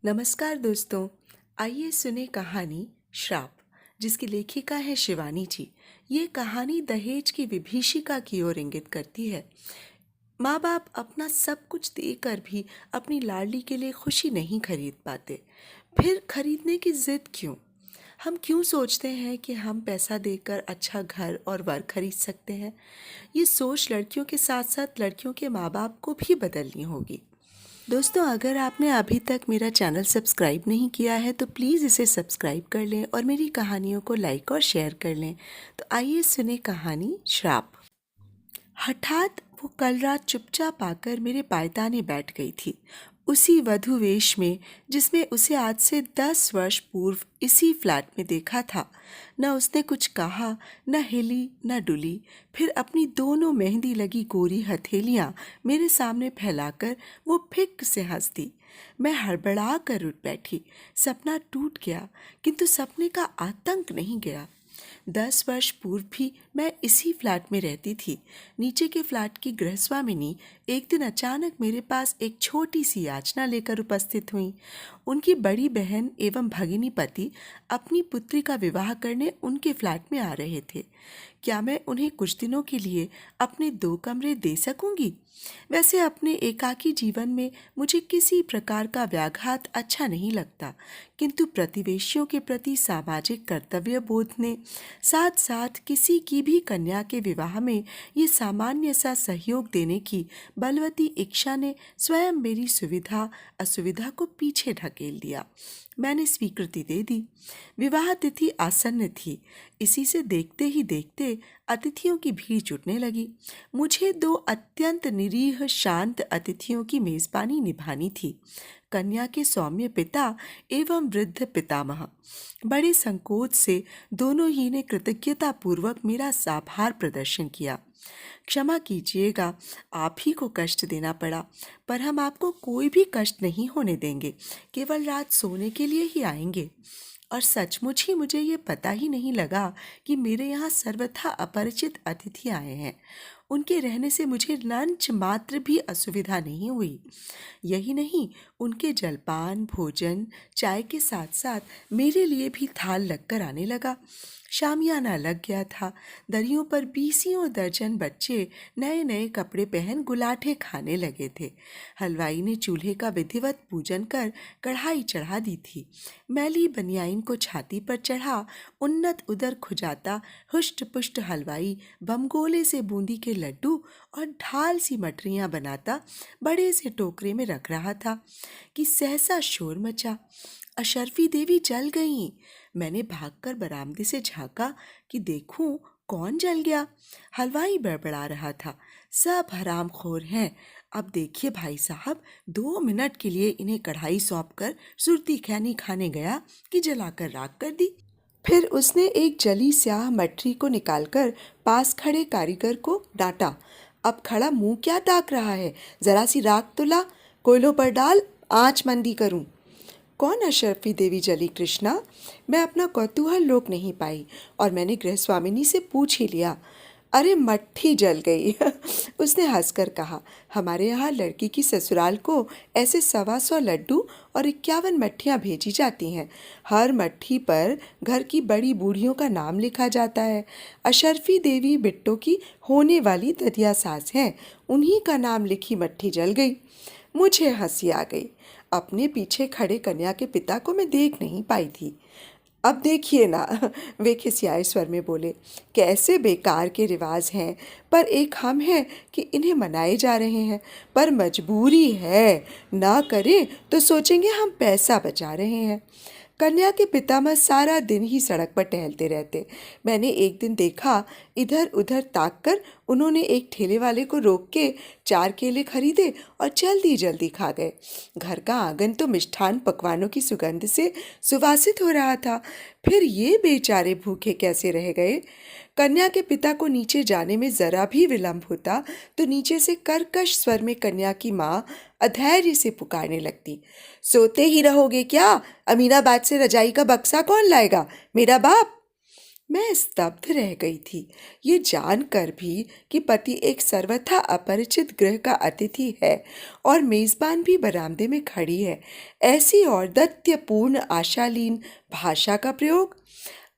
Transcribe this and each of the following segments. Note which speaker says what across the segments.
Speaker 1: नमस्कार दोस्तों। आइए सुने कहानी श्राप, जिसकी लेखिका है शिवानी जी। ये कहानी दहेज की विभीषिका की ओर इंगित करती है। माँ बाप अपना सब कुछ देकर भी अपनी लाडली के लिए खुशी नहीं खरीद पाते। फिर खरीदने की जिद क्यों? हम क्यों सोचते हैं कि हम पैसा देकर अच्छा घर और वर खरीद सकते हैं? ये सोच लड़कियों के साथ साथ लड़कियों के माँ बाप को भी बदलनी होगी। दोस्तों, अगर आपने अभी तक मेरा चैनल सब्सक्राइब नहीं किया है तो प्लीज़ इसे सब्सक्राइब कर लें और मेरी कहानियों को लाइक और शेयर कर लें। तो आइए सुने कहानी श्राप। हठात वो कल रात चुपचाप आकर मेरे पायदाने बैठ गई थी, उसी वधू वेश में जिसमें उसे आज से 10 वर्ष पूर्व इसी फ्लैट में देखा था। न उसने कुछ कहा, न हिली न डुली। फिर अपनी दोनों मेहंदी लगी गोरी हथेलियां मेरे सामने फैलाकर वो फिक से हंस दी। मैं हड़बड़ा कर उठ बैठी। सपना टूट गया, किंतु सपने का आतंक नहीं गया। 10 वर्ष पूर्व भी मैं इसी फ्लैट में रहती थी। नीचे के फ्लैट की गृहस्वामिनी एक दिन अचानक मेरे पास एक छोटी सी याचना लेकर उपस्थित हुई। उनकी बड़ी बहन एवं भगिनी पति अपनी पुत्री का विवाह करने उनके फ्लैट में आ रहे थे। क्या मैं उन्हें कुछ दिनों के लिए अपने 2 कमरे दे सकूंगी? वैसे अपने एकाकी जीवन में मुझे किसी प्रकार का व्याघात अच्छा नहीं लगता, किंतु प्रतिवेशियों के प्रति सामाजिक कर्तव्य बोध ने, साथ साथ किसी की भी कन्या के विवाह में ये सामान्य सा सहयोग देने की बलवती इच्छा ने स्वयं मेरी सुविधा असुविधा को पीछे ढकेल दिया। मैंने स्वीकृति दे दी। विवाह तिथि आसन्न थी। इसी से देखते ही देखते अतिथियों की भीड़ जुटने लगी। मुझे 2 अत्यंत निरीह शांत अतिथियों की मेजबानी निभानी थी। कन्या के सौम्य पिता एवं वृद्ध पितामह। बड़े संकोच से दोनों ही ने कृतज्ञता पूर्वक मेरा साभार प्रदर्शन किया। क्षमा कीजिएगा, आप ही को कष्ट देना पड़ा, पर हम आपको कोई भी कष्ट नहीं होने देंगे। केवल रात सोने के लिए ही आएंगे। और सचमुच ही मुझे ये पता ही नहीं लगा कि मेरे यहाँ सर्वथा अपरिचित अतिथि आए हैं। उनके रहने से मुझे लंच मात्र भी असुविधा नहीं हुई। यही नहीं, उनके जलपान भोजन चाय के साथ साथ मेरे लिए भी थाल लगकर आने लगा। शामियाना लग गया था। दरियों पर 20 दर्जन बच्चे नए नए कपड़े पहन गुलाठे खाने लगे थे। हलवाई ने चूल्हे का विधिवत पूजन कर कढ़ाई चढ़ा दी थी। मैली बनियाइन को छाती पर चढ़ा उन्नत उदर खुजाता हुष्ट पुष्ट हलवाई बमगोले से बूंदी के लड्डू और ढाल सी मठरियां बनाता बड़े से टोकरे में रख रहा था कि सहसा शोर मचा। अशर्फी देवी जल गईं। मैंने भागकर बरामदे से झांका कि देखूं कौन जल गया। हलवाई बड़बड़ा रहा था, सब हरामखोर हैं। अब देखिए भाई साहब, 2 मिनट के लिए इन्हें कढ़ाई सौंपकर सुरती खैनी खाने गया कि जलाकर राख कर दी। फिर उसने एक जली स्याह मटरी को निकालकर पास खड़े कारीगर को डांटा। अब खड़ा मुंह क्या ताक रहा है? जरा सी राख तो ला, कोयलों पर डाल, आंच मंदी करूं। कौन अशर्फी देवी जली कृष्णा? मैं अपना कौतूहल रोक नहीं पाई और मैंने गृहस्वामिनी से पूछ ही लिया। अरे मट्ठी जल गई उसने हंसकर कहा। हमारे यहाँ लड़की की ससुराल को ऐसे 125 लड्डू और 51 मट्ठियाँ भेजी जाती हैं। हर मट्ठी पर घर की बड़ी बूढ़ियों का नाम लिखा जाता है। अशर्फी देवी बिट्टो की होने वाली ददिया सास हैं, उन्हीं का नाम लिखी मट्ठी जल गई। मुझे हंसी आ गई। अपने पीछे खड़े कन्या के पिता को मैं देख नहीं पाई थी। अब देखिए ना वे खिसियाए स्वर में बोले, कैसे बेकार के रिवाज हैं, पर एक हम हैं कि इन्हें मनाए जा रहे हैं, पर मजबूरी है, ना करें तो सोचेंगे हम पैसा बचा रहे हैं। कन्या के पितामह सारा दिन ही सड़क पर टहलते रहते। मैंने एक दिन देखा, इधर उधर ताक कर उन्होंने एक ठेले वाले को रोक के 4 केले खरीदे और जल्दी जल्दी खा गए। घर का आंगन तो मिष्ठान पकवानों की सुगंध से सुवासित हो रहा था। फिर ये बेचारे भूखे कैसे रह गए? कन्या के पिता को नीचे जाने में जरा भी विलंब होता तो नीचे से कर्कश स्वर में कन्या की माँ अधैर्य से पुकारने लगती, सोते ही रहोगे क्या? अमीनाबाद से रजाई का बक्सा कौन लाएगा? मेरा बाप। मैं स्तब्ध रह गई थी, ये जानकर भी कि पति एक सर्वथा अपरिचित गृह का अतिथि है और मेजबान भी बरामदे में खड़ी है। ऐसी औदार्यपूर्ण आशालीन भाषा का प्रयोग।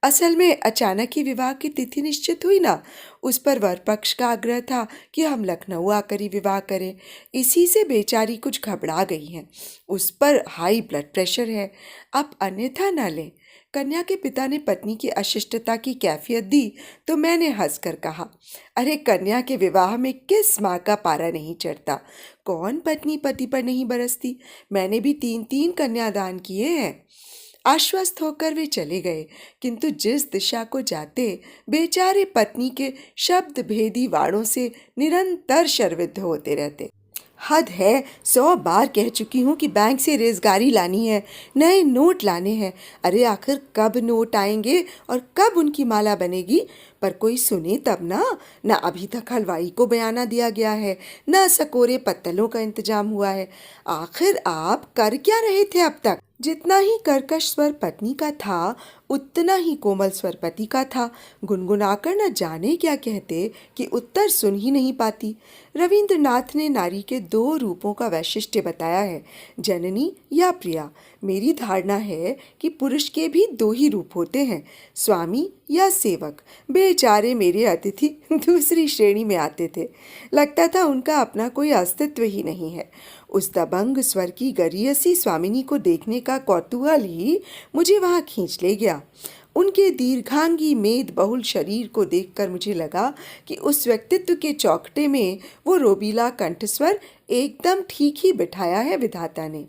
Speaker 1: असल में अचानक ही विवाह की तिथि निश्चित हुई ना। उस पर वर पक्ष का आग्रह था कि हम लखनऊ आकर ही विवाह करें। इसी से बेचारी कुछ घबरा गई हैं। उस पर हाई ब्लड प्रेशर है, आप अन्यथा न लें। कन्या के पिता ने पत्नी की अशिष्टता की कैफियत दी तो मैंने हंसकर कहा, अरे कन्या के विवाह में किस माँ का पारा नहीं चढ़ता। कौन पत्नी पति पर नहीं बरसती। मैंने भी 3-3 कन्यादान किए हैं। आश्वस्त होकर वे चले गए, किंतु जिस दिशा को जाते बेचारे पत्नी के शब्द भेदी वाणों से निरंतर शर्विद्ध होते रहते। हद है, 100 बार कह चुकी हूँ कि बैंक से रेजगारी लानी है, नए नोट लाने हैं। अरे आखिर कब नोट आएंगे और कब उनकी माला बनेगी। पर कोई सुने तब ना। ना अभी तक हलवाई को बयाना दिया गया है, ना सकोरे पत्तलों का इंतजाम हुआ है। आखिर आप कर क्या रहे थे अब तक। जितना ही कर्कश स्वर पत्नी का था उतना ही कोमल स्वर पति का था। गुनगुनाकर न जाने क्या कहते कि उत्तर सुन ही नहीं पाती। रविंद्रनाथ ने नारी के 2 रूपों का वैशिष्ट्य बताया है, जननी या प्रिया। मेरी धारणा है कि पुरुष के भी 2 ही रूप होते हैं, स्वामी या सेवक। बेचारे मेरे अतिथि दूसरी श्रेणी में आते थे। लगता था उनका अपना कोई अस्तित्व ही नहीं है। उस दबंग स्वर की गरियसी स्वामिनी को देखने का कौतूहल ही मुझे वहां खींच ले गया। उनके दीर्घांगी मेद बहुल शरीर को देखकर मुझे लगा कि उस व्यक्तित्व के चौखटे में वो रोबीला कंठस्वर एकदम ठीक ही बिठाया है विधाता ने।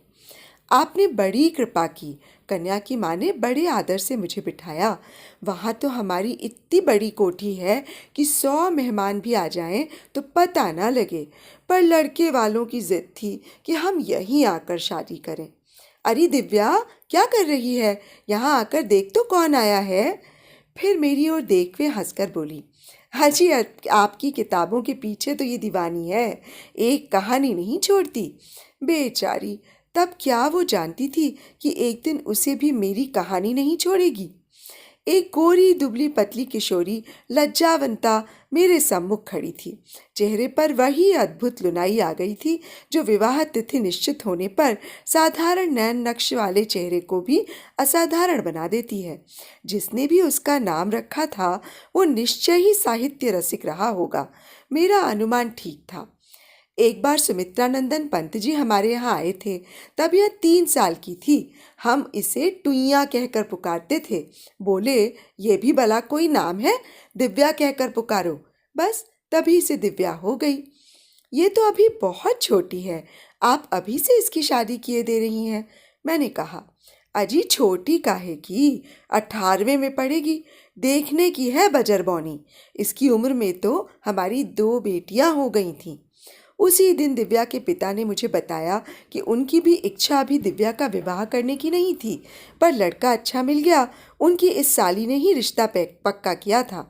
Speaker 1: आपने बड़ी कृपा की। कन्या की माँ ने बड़े आदर से मुझे बिठाया। वहाँ तो हमारी इतनी बड़ी कोठी है कि 100 मेहमान भी आ जाएं तो पता ना लगे। पर लड़के वालों की जिद थी कि हम यहीं आकर शादी करें। अरे दिव्या, क्या कर रही है? यहाँ आकर देख तो कौन आया है। फिर मेरी ओर देखते हंसकर बोली, हाजी आपकी किताबों के पीछे तो ये दीवानी है, एक कहानी नहीं छोड़ती। बेचारी, तब क्या वो जानती थी कि एक दिन उसे भी मेरी कहानी नहीं छोड़ेगी। एक गोरी दुबली पतली किशोरी लज्जावंता मेरे सम्मुख खड़ी थी। चेहरे पर वही अद्भुत लुनाई आ गई थी जो विवाह तिथि निश्चित होने पर साधारण नैन नक्श वाले चेहरे को भी असाधारण बना देती है। जिसने भी उसका नाम रखा था वो निश्चय ही साहित्य रसिक रहा होगा। मेरा अनुमान ठीक था। एक बार सुमित्रानंदन पंत जी हमारे यहाँ आए थे। तब यह 3 साल की थी। हम इसे टुइयाँ कहकर पुकारते थे। बोले, ये भी भला कोई नाम है, दिव्या कहकर पुकारो। बस तभी से दिव्या हो गई। ये तो अभी बहुत छोटी है, आप अभी से इसकी शादी किए दे रही हैं। मैंने कहा, अजी छोटी काहे की, 18वें में पढ़ेगी, देखने की है बजरबौनी। इसकी उम्र में तो हमारी 2 बेटियां हो गई थीं। उसी दिन दिव्या के पिता ने मुझे बताया कि उनकी भी इच्छा अभी दिव्या का विवाह करने की नहीं थी, पर लड़का अच्छा मिल गया। उनकी इस साली ने ही रिश्ता पक्का किया था।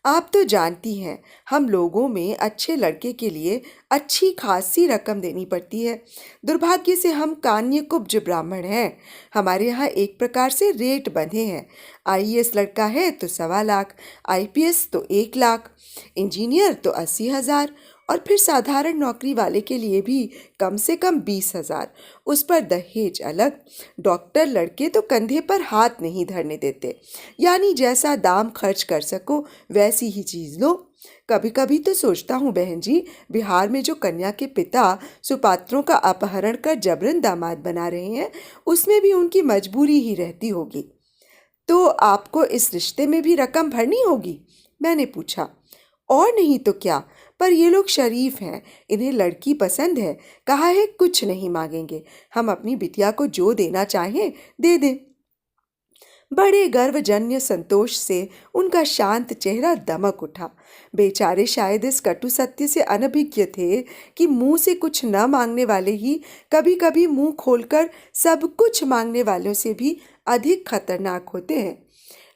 Speaker 1: आप तो जानती हैं, हम लोगों में अच्छे लड़के के लिए अच्छी खासी रकम देनी पड़ती है। दुर्भाग्य से हम कान्य कुब्ज ब्राह्मण हैं। हमारे यहाँ एक प्रकार से रेट बंधे हैं। आईएएस लड़का है तो 1.25 लाख, आईपीएस तो 1 लाख, इंजीनियर तो 80,000 और फिर साधारण नौकरी वाले के लिए भी कम से कम 20,000। उस पर दहेज अलग। डॉक्टर लड़के तो कंधे पर हाथ नहीं धरने देते, यानी जैसा दाम खर्च कर सको वैसी ही चीज़ लो। कभी कभी तो सोचता हूँ बहन जी, बिहार में जो कन्या के पिता सुपात्रों का अपहरण कर जबरन दामाद बना रहे हैं, उसमें भी उनकी मजबूरी ही रहती होगी। तो आपको इस रिश्ते में भी रकम भरनी होगी? मैंने पूछा। और नहीं तो क्या, पर ये लोग शरीफ हैं, इन्हें लड़की पसंद है, कहा है कुछ नहीं मांगेंगे, हम अपनी बिटिया को जो देना चाहें दे दें। बड़े गर्वजन्य संतोष से उनका शांत चेहरा दमक उठा। बेचारे शायद इस कटु सत्य से अनभिज्ञ थे कि मुंह से कुछ न मांगने वाले ही कभी कभी मुंह खोलकर सब कुछ मांगने वालों से भी अधिक खतरनाक होते हैं।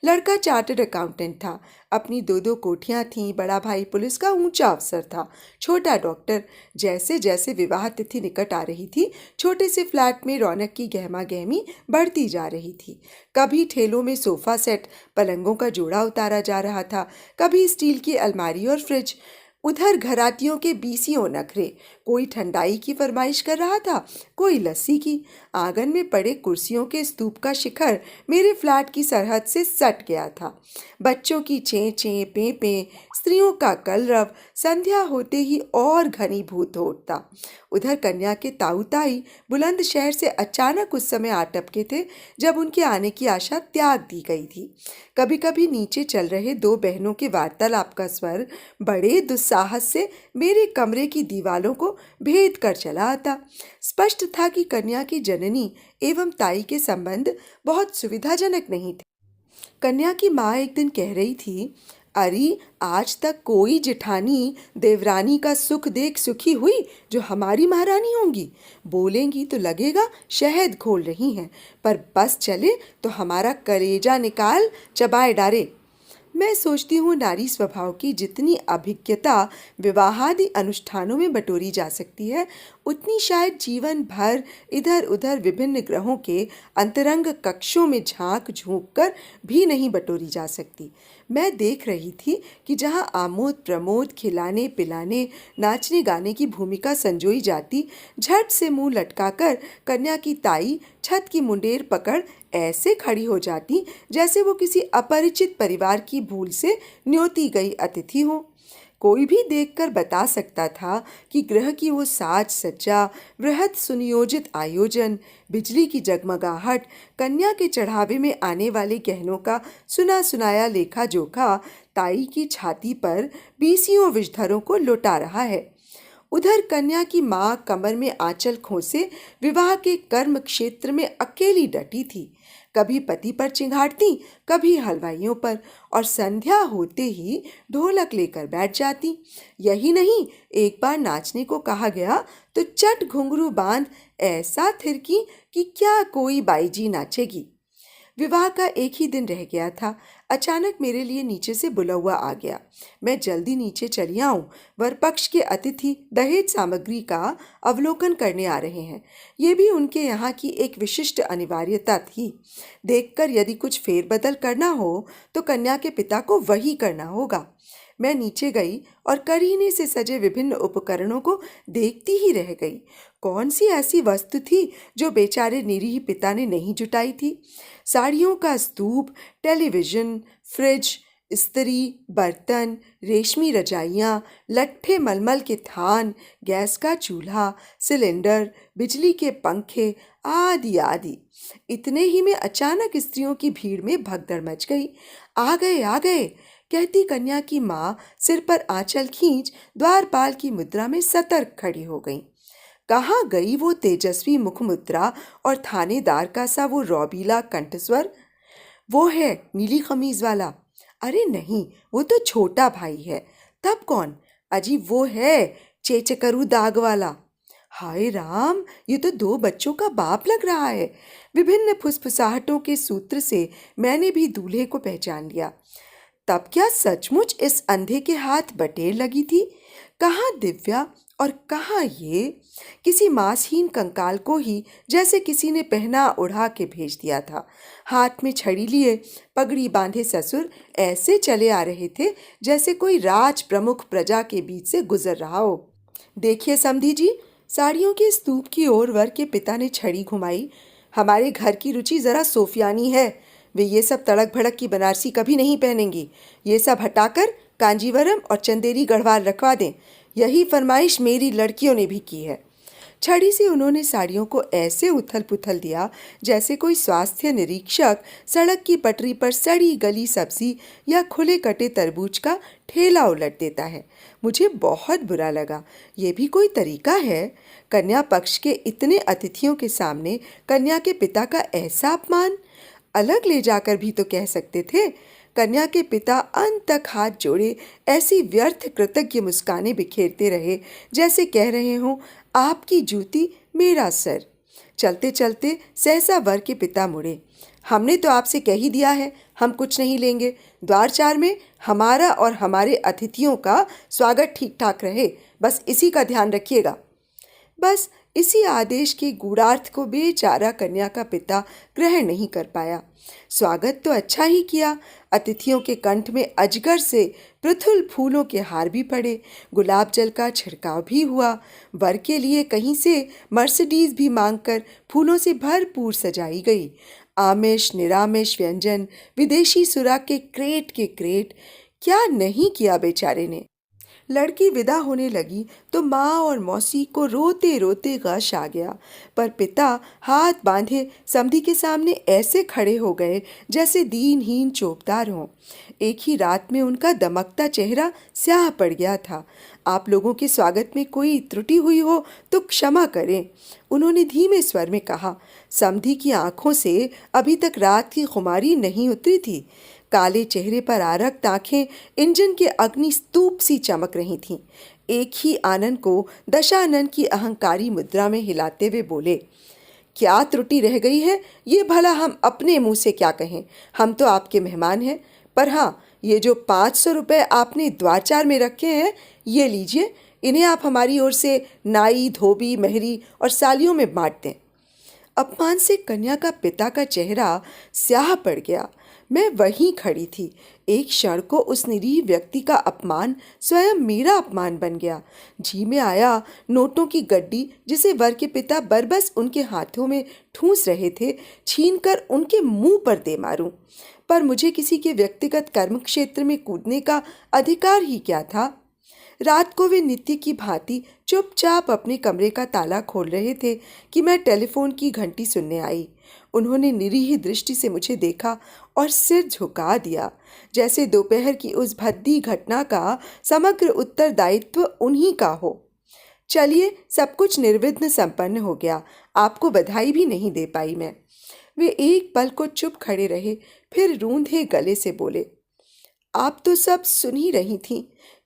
Speaker 1: लड़का चार्टर्ड अकाउंटेंट था। अपनी दो दो कोठियां थीं। बड़ा भाई पुलिस का ऊंचा अफसर था, छोटा डॉक्टर। जैसे जैसे विवाह तिथि निकट आ रही थी, छोटे से फ्लैट में रौनक की गहमा गहमी बढ़ती जा रही थी। कभी ठेलों में सोफा सेट, पलंगों का जोड़ा उतारा जा रहा था, कभी स्टील की अलमारी और फ्रिज। उधर घरातियों के बीसियों नखरे। कोई ठंडाई की फरमाइश कर रहा था, कोई लस्सी की। आंगन में पड़े कुर्सियों के स्तूप का शिखर मेरे फ्लैट की सरहद से सट गया था। बच्चों की चें चें पे पे, स्त्रियों का कलरव संध्या होते ही और घनीभूत हो उठता। उधर कन्या के ताऊ ताई बुलंद शहर से अचानक उस समय आ टपके थे जब उनके आने की आशा त्याग दी गई थी। कभी कभी नीचे चल रहे दो बहनों के वार्तालाप का स्वर बड़े दुस्साहस से मेरे कमरे की दीवालों को भेद कर चला आता। स्पष्ट था कि कन्या की जननी एवं ताई के संबंध बहुत सुविधाजनक नहीं थे। कन्या की माँ एक दिन कह रही थी, अरे आज तक कोई जेठानी देवरानी का सुख देख सुखी हुई जो हमारी महारानी होंगी। बोलेंगी तो लगेगा शहद घोल रही हैं, पर बस चले तो हमारा कलेजा निकाल चबाए डारे। मैं सोचती हूँ नारी स्वभाव की जितनी अभिज्ञता विवाहादि अनुष्ठानों में बटोरी जा सकती है, उतनी शायद जीवन भर इधर उधर विभिन्न ग्रहों के अंतरंग कक्षों में झांक झूंक कर भी नहीं बटोरी जा सकती। मैं देख रही थी कि जहाँ आमोद प्रमोद, खिलाने पिलाने, नाचने गाने की भूमिका संजोई जाती, झट से मुंह लटकाकर कन्या की ताई छत की मुंडेर पकड़ ऐसे खड़ी हो जाती जैसे वो किसी अपरिचित परिवार की भूल से न्योती गई अतिथि हो। कोई भी देखकर बता सकता था कि गृह की वो साज सज्जा, वृहत सुनियोजित आयोजन, बिजली की जगमगाहट, कन्या के चढ़ावे में आने वाले गहनों का सुना सुनाया लेखा जोखा ताई की छाती पर बीसियों विषधरों को लौटा रहा है। उधर कन्या की माँ कमर में आंचल खोसे विवाह के कर्म क्षेत्र में अकेली डटी थी। कभी पति पर चिंघाड़ती, कभी हलवाइयों पर, और संध्या होते ही ढोलक लेकर बैठ जाती। यही नहीं, एक बार नाचने को कहा गया तो चट घुंघरू बांध ऐसा थिरकी कि क्या कोई बाईजी नाचेगी। विवाह का एक ही दिन रह गया था। अचानक मेरे लिए नीचे से बुलौआ आ गया। मैं जल्दी नीचे चली आऊं। वर पक्ष के अतिथि दहेज सामग्री का अवलोकन करने आ रहे हैं। ये भी उनके यहाँ की एक विशिष्ट अनिवार्यता थी। देखकर यदि कुछ फेरबदल करना हो तो कन्या के पिता को वही करना होगा। मैं नीचे गई और करीने से सजे विभिन्न उपकरणों को देखती ही रह गई। कौन सी ऐसी वस्तु थी जो बेचारे निरीह पिता ने नहीं जुटाई थी? साड़ियों का स्तूप, टेलीविजन, फ्रिज, इस्त्री, बर्तन, रेशमी रजाइयाँ, लट्ठे मलमल के थान, गैस का चूल्हा, सिलेंडर, बिजली के पंखे आदि आदि। इतने ही में अचानक स्त्रियों की भीड़ में भगदड़ मच गई। आ गए आ गए, कहती कन्या की माँ सिर पर आंचल खींच द्वारपाल की मुद्रा में सतर्क खड़ी हो गई। कहाँ गई वो तेजस्वी मुखमुद्रा और थानेदार का सा वो रौबीला कंठस्वर? वो है नीली खमीज वाला। अरे नहीं, वो तो छोटा भाई है। तब कौन? अजी वो है चेचकरू दाग वाला। हाय राम, ये तो दो बच्चों का बाप लग रहा है। विभिन्न फुसफुसाहटों के सूत्र से मैंने भी दूल्हे को पहचान लिया। तब क्या सचमुच इस अंधे के हाथ बटेर लगी थी? कहाँ दिव्या और कहाँ ये? किसी मांसहीन कंकाल को ही जैसे किसी ने पहना उड़ा के भेज दिया था। हाथ में छड़ी लिए पगड़ी बांधे ससुर ऐसे चले आ रहे थे जैसे कोई राज प्रमुख प्रजा के बीच से गुजर रहा हो। देखिए समधी जी, साड़ियों के स्तूप की ओर वर के पिता ने छड़ी घुमाई। हमारे घर की रुचि जरा सोफियानी है। वे ये सब तड़क भड़क की बनारसी कभी नहीं पहनेंगी। ये सब हटाकर कांजीवरम और चंदेरी गढ़वाल रखवा दें। यही फरमाइश मेरी लड़कियों ने भी की है। छड़ी से उन्होंने साड़ियों को ऐसे उथल पुथल दिया जैसे कोई स्वास्थ्य निरीक्षक सड़क की पटरी पर सड़ी गली सब्जी या खुले कटे तरबूज का ठेला उलट देता है। मुझे बहुत बुरा लगा। ये भी कोई तरीका है? कन्या पक्ष के इतने अतिथियों के सामने कन्या के पिता का ऐसा अपमान! अलग ले जाकर भी तो कह सकते थे। कन्या के पिता अंत तक हाथ जोड़े ऐसी व्यर्थ कृतज्ञ मुस्कानें बिखेरते रहे जैसे कह रहे हों, आपकी जूती मेरा सर। चलते चलते सहसा वर के पिता मुड़े। हमने तो आपसे कह ही दिया है, हम कुछ नहीं लेंगे। द्वारचार में हमारा और हमारे अतिथियों का स्वागत ठीक ठाक रहे, बस इसी का ध्यान रखिएगा। बस इसी आदेश के गूढ़ार्थ को बेचारा कन्या का पिता ग्रहण नहीं कर पाया। स्वागत तो अच्छा ही किया, अतिथियों के कंठ में अजगर से पृथुल फूलों के हार भी पड़े, गुलाब जल का छिड़काव भी हुआ, वर के लिए कहीं से मर्सिडीज भी मांगकर फूलों से भरपूर सजाई गई। आमिष निरामिष व्यंजन, विदेशी सुराग के क्रेट, क्या नहीं किया बेचारे ने। लड़की विदा होने लगी तो माँ और मौसी को रोते रोते गश आ गया, पर पिता हाथ बांधे समधी के सामने ऐसे खड़े हो गए जैसे दीनहीन चौबदार हों। एक ही रात में उनका दमकता चेहरा स्याह पड़ गया था। आप लोगों के स्वागत में कोई त्रुटि हुई हो तो क्षमा करें, उन्होंने धीमे स्वर में कहा। समधी की आंखों से अभी तक रात की खुमारी नहीं उतरी थी। काले चेहरे पर आरक्त आंखें इंजन के अग्नि स्तूप सी चमक रही थीं। एक ही आनंद को दशानन की अहंकारी मुद्रा में हिलाते हुए बोले, क्या त्रुटि रह गई है ये भला हम अपने मुंह से क्या कहें, हम तो आपके मेहमान हैं। पर हाँ, ये जो 500 रुपये आपने द्वारचार में रखे हैं, ये लीजिए, इन्हें आप हमारी ओर से नाई धोबी मेहरी और सालियों में बांट दें। अपमान से कन्या का पिता का चेहरा स्याह पड़ गया। मैं वहीं खड़ी थी। एक क्षण को उस निरीह व्यक्ति का अपमान स्वयं मेरा अपमान बन गया। जी में आया नोटों की गड्डी जिसे वर के पिता बरबस उनके हाथों में ठूंस रहे थे, छीनकर उनके मुंह पर दे मारूं। पर मुझे किसी के व्यक्तिगत कर्म क्षेत्र में कूदने का अधिकार ही क्या था। रात को वे नित्य की भांति चुपचाप अपने कमरे का ताला खोल रहे थे कि मैं टेलीफोन की घंटी सुनने आई। उन्होंने निरीह दृष्टि से मुझे देखा और सिर झुका दिया, जैसे दोपहर की उस भद्दी घटना का समग्र उत्तरदायित्व उन्हीं का हो। चलिए, सब कुछ निर्विघ्न संपन्न हो गया, आपको बधाई भी नहीं दे पाई मैं। वे एक पल को चुप खड़े रहे, फिर रूंधे गले से बोले, आप तो सब सुन ही रही थीं।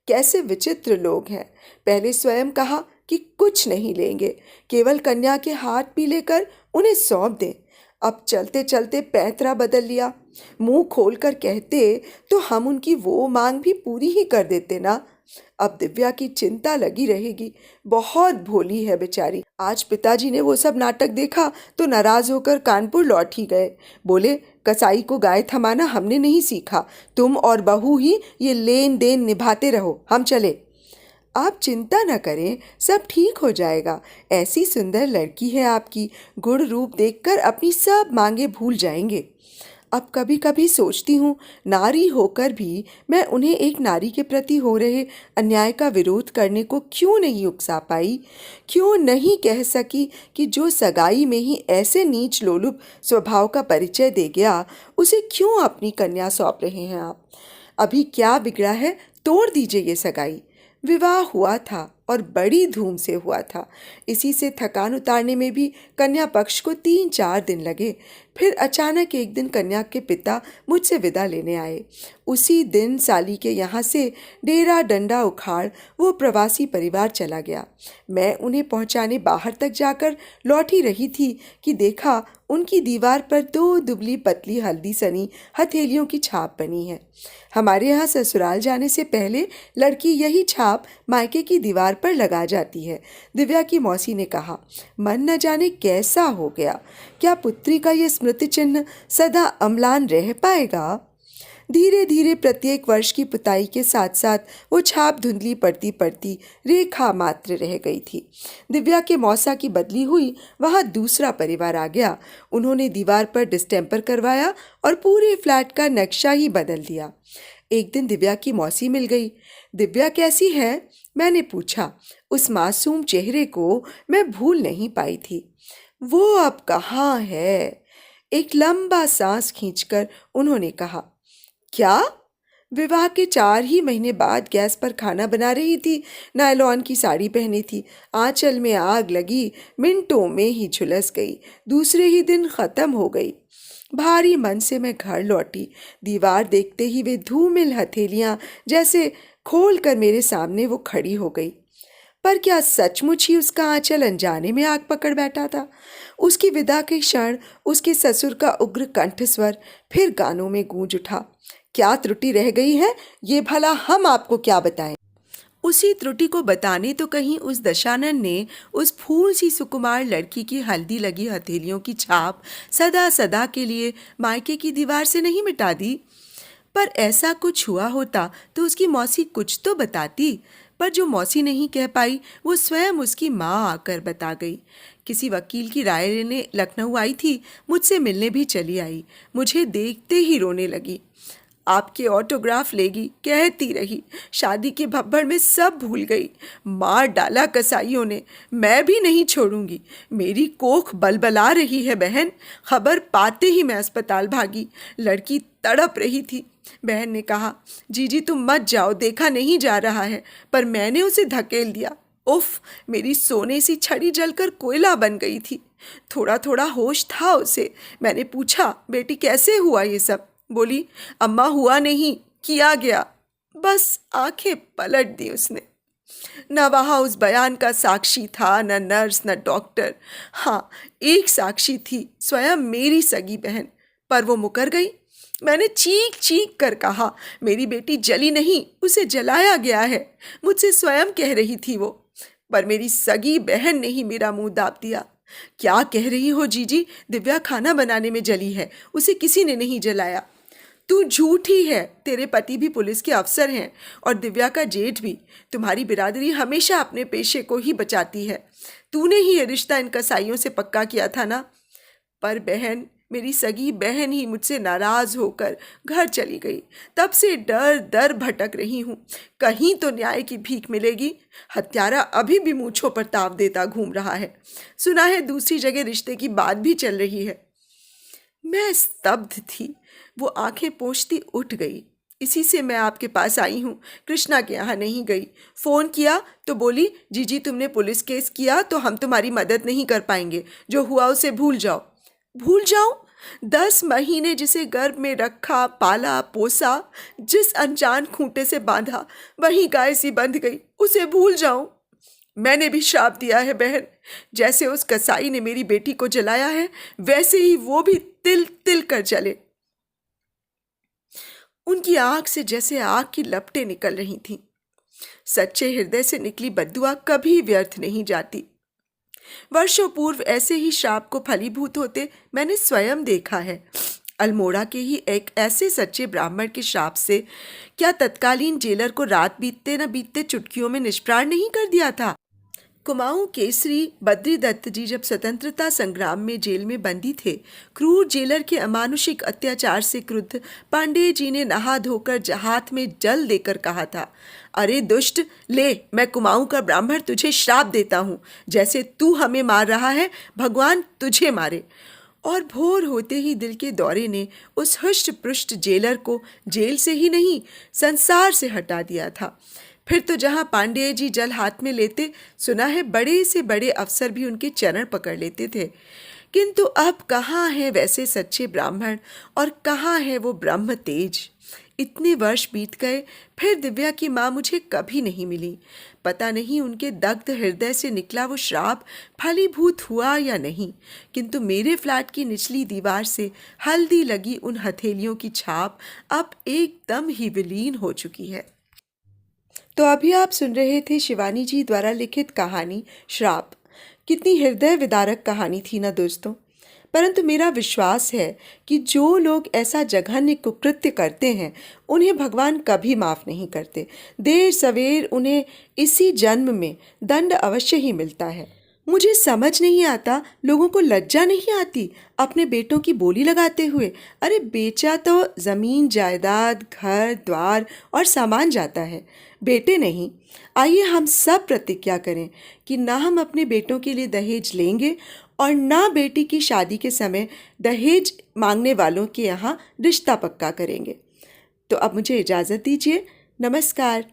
Speaker 1: कैसे विचित्र लोग हैं। पहले स्वयं कहा कि कुछ नहीं लेंगे, केवल कन्या के हाथ पीले कर उन्हें सौंप दें। अब चलते चलते पैंतरा बदल लिया। मुंह खोलकर कहते तो हम उनकी वो मांग भी पूरी ही कर देते ना। अब दिव्या की चिंता लगी रहेगी, बहुत भोली है बेचारी। आज पिताजी ने वो सब नाटक देखा तो नाराज होकर कानपुर लौट ही गए। बोले, कसाई को गाय थमाना हमने नहीं सीखा, तुम और बहू ही ये लेन देन निभाते रहो, हम चले। आप चिंता न करें, सब ठीक हो जाएगा। ऐसी सुंदर लड़की है आपकी, गुण रूप देखकर अपनी सब मांगे भूल जाएंगे। अब कभी कभी सोचती हूँ, नारी होकर भी मैं उन्हें एक नारी के प्रति हो रहे अन्याय का विरोध करने को क्यों नहीं उकसा पाई, क्यों नहीं कह सकी कि जो सगाई में ही ऐसे नीच लोलुप स्वभाव का परिचय दे गया, उसे क्यों अपनी कन्या सौंप रहे हैं आप। अभी क्या बिगड़ा है, तोड़ दीजिए ये सगाई। विवाह हुआ था और बड़ी धूम से हुआ था। इसी से थकान उतारने में भी कन्या पक्ष को 3-4 दिन लगे। फिर अचानक एक दिन कन्या के पिता मुझसे विदा लेने आए। उसी दिन साली के यहाँ से डेरा डंडा उखाड़ वो प्रवासी परिवार चला गया। मैं उन्हें पहुँचाने बाहर तक जाकर लौटी रही थी कि देखा उनकी दीवार पर 2 दुबली पतली हल्दी सनी हथेलियों की छाप बनी है। हमारे यहाँ ससुराल जाने से पहले लड़की यही छाप मायके की दीवार पर लगा जाती है। दिव्या की मौसी ने कहा, मन न जाने कैसा हो गया, क्या पुत्री का ये स्मृति चिन्ह सदा अम्लान रह पाएगा। धीरे धीरे प्रत्येक वर्ष की पुताई के साथ साथ वो छाप धुंधली पड़ती पड़ती रेखा मात्र रह गई थी। दिव्या के मौसा की बदली हुई, वहाँ दूसरा परिवार आ गया। उन्होंने दीवार पर डिस्टेम्पर करवाया और पूरे फ्लैट का नक्शा ही बदल दिया। एक दिन दिव्या की मौसी मिल गई। दिव्या कैसी है, मैंने पूछा। उस मासूम चेहरे को मैं भूल नहीं पाई थी। वो अब कहाँ है। एक लंबा सांस खींचकर उन्होंने कहा, क्या? विवाह के 4 ही महीने बाद गैस पर खाना बना रही थी, नायलॉन की साड़ी पहनी थी, आंचल में आग लगी, मिनटों में ही झुलस गई, दूसरे ही दिन खत्म हो गई। भारी मन से मैं घर लौटी। दीवार देखते ही वे धूमिल हथेलियां जैसे खोल कर मेरे सामने वो खड़ी हो गई। पर क्या सचमुच ही उसका आंचल अनजाने में आग पकड़ बैठा था? उसकी विदा के क्षण उसके ससुर का उग्र कंठस्वर फिर गानों में गूंज उठा। क्या त्रुटि रह गई है, ये भला हम आपको क्या बताएं? उसी त्रुटि को बताने तो कहीं उस दशानन ने उस फूल सी सुकुमार लड़की की हल्दी लगी हथेलियों की छाप सदा सदा के लिए मायके की दीवार से नहीं मिटा दी। पर ऐसा कुछ हुआ होता तो उसकी मौसी कुछ तो बताती, पर जो मौसी नहीं कह पाई वो स्वयं उसकी माँ आकर बता गई। किसी वकील की राय लेने लखनऊ आई थी, मुझसे मिलने भी चली आई। मुझे देखते ही रोने लगी। आपके ऑटोग्राफ लेगी कहती रही, शादी के भब्बड़ में सब भूल गई। मार डाला कसाईयों ने, मैं भी नहीं छोड़ूंगी। मेरी कोख बलबला रही है बहन। खबर पाते ही मैं अस्पताल भागी। लड़की तड़प रही थी। बहन ने कहा, जीजी तुम मत जाओ, देखा नहीं जा रहा है, पर मैंने उसे धकेल दिया। उफ, मेरी सोने सी छड़ी जलकर कोयला बन गई थी। थोड़ा थोड़ा होश था उसे। मैंने पूछा, बेटी कैसे हुआ ये सब? बोली, अम्मा हुआ नहीं, किया गया। बस आंखें पलट दी उसने। न वहाँ उस बयान का साक्षी था, न नर्स, न डॉक्टर। हाँ, एक साक्षी थी, स्वयं मेरी सगी बहन, पर वो मुकर गई। मैंने चीख चीख कर कहा, मेरी बेटी जली नहीं, उसे जलाया गया है। मुझसे स्वयं कह रही थी वो, पर मेरी सगी बहन ने ही मेरा मुंह दाब दिया। क्या कह रही हो जीजी? दिव्या खाना बनाने में जली है, उसे किसी ने नहीं जलाया। तू झूठी है। तेरे पति भी पुलिस के अफसर हैं और दिव्या का जेठ भी। तुम्हारी बिरादरी हमेशा अपने पेशे को ही बचाती है। तूने ही ये रिश्ता इन कसाईयों से पक्का किया था ना? पर बहन, मेरी सगी बहन ही मुझसे नाराज होकर घर चली गई। तब से डर डर भटक रही हूँ, कहीं तो न्याय की भीख मिलेगी। हत्यारा अभी भी मूंछों पर ताव देता घूम रहा है। सुना है दूसरी जगह रिश्ते की बात भी चल रही है। मैं स्तब्ध थी। वो आंखें पोंछती उठ गई। इसी से मैं आपके पास आई हूँ, कृष्णा के यहाँ नहीं गई। फोन किया तो बोली, जीजी तुमने पुलिस केस किया तो हम तुम्हारी मदद नहीं कर पाएंगे, जो हुआ उसे भूल जाओ। भूल जाऊं? 10 महीने जिसे गर्भ में रखा, पाला पोसा, जिस अनजान खूंटे से बांधा, वही गाय सी बंध गई, उसे भूल जाऊं? मैंने भी श्राप दिया है बहन। जैसे उस कसाई ने मेरी बेटी को जलाया है, वैसे ही वो भी तिल तिल कर जले। उनकी आंख से जैसे आग की लपटें निकल रही थीं। सच्चे हृदय से निकली बद्दुआ कभी व्यर्थ नहीं जाती। वर्षों पूर्व ऐसे ही श्राप को फलीभूत होते मैंने स्वयं देखा है। अल्मोड़ा के ही एक ऐसे सच्चे ब्राह्मण के श्राप से क्या तत्कालीन जेलर को रात बीतते न बीतते चुटकियों में निष्प्राण नहीं कर दिया था? कुमाऊं केसरी बद्री दत्त जी जब स्वतंत्रता संग्राम में जेल में बंदी थे, क्रूर जेलर के अमानुषिक अत्याचार से क्रुद्ध पांडेय जी ने नहा धोकर हाथ में जल देकर कहा था, अरे दुष्ट, ले, मैं कुमाऊं का ब्राह्मण तुझे श्राप देता हूँ। जैसे तू हमें मार रहा है, भगवान तुझे मारे। और भोर होते ही दिल के दौरे ने उस हृष्ट पृष्ट जेलर को जेल से ही नहीं, संसार से हटा दिया था। फिर तो जहां पांडेय जी जल हाथ में लेते, सुना है बड़े से बड़े अफसर भी उनके चरण पकड़ लेते थे। किंतु अब कहाँ है वैसे सच्चे ब्राह्मण और कहाँ है वो ब्रह्म तेज? इतने वर्ष बीत गए, फिर दिव्या की माँ मुझे कभी नहीं मिली। पता नहीं उनके दग्ध हृदय से निकला वो श्राप फलीभूत हुआ या नहीं, किंतु मेरे फ्लैट की निचली दीवार से हल्दी लगी उन हथेलियों की छाप अब एकदम ही विलीन हो चुकी है। तो अभी आप सुन रहे थे शिवानी जी द्वारा लिखित कहानी श्राप। कितनी हृदय विदारक कहानी थी ना दोस्तों। परंतु मेरा विश्वास है कि जो लोग ऐसा जघन्य कुकृत्य करते हैं उन्हें भगवान कभी माफ़ नहीं करते। देर सवेर उन्हें इसी जन्म में दंड अवश्य ही मिलता है। मुझे समझ नहीं आता, लोगों को लज्जा नहीं आती अपने बेटों की बोली लगाते हुए। अरे बेचा तो ज़मीन जायदाद, घर द्वार और सामान जाता है, बेटे नहीं। आइए हम सब प्रतिज्ञा करें कि ना हम अपने बेटों के लिए दहेज लेंगे और ना बेटी की शादी के समय दहेज मांगने वालों के यहाँ रिश्ता पक्का करेंगे। तो अब मुझे इजाज़त दीजिए। नमस्कार।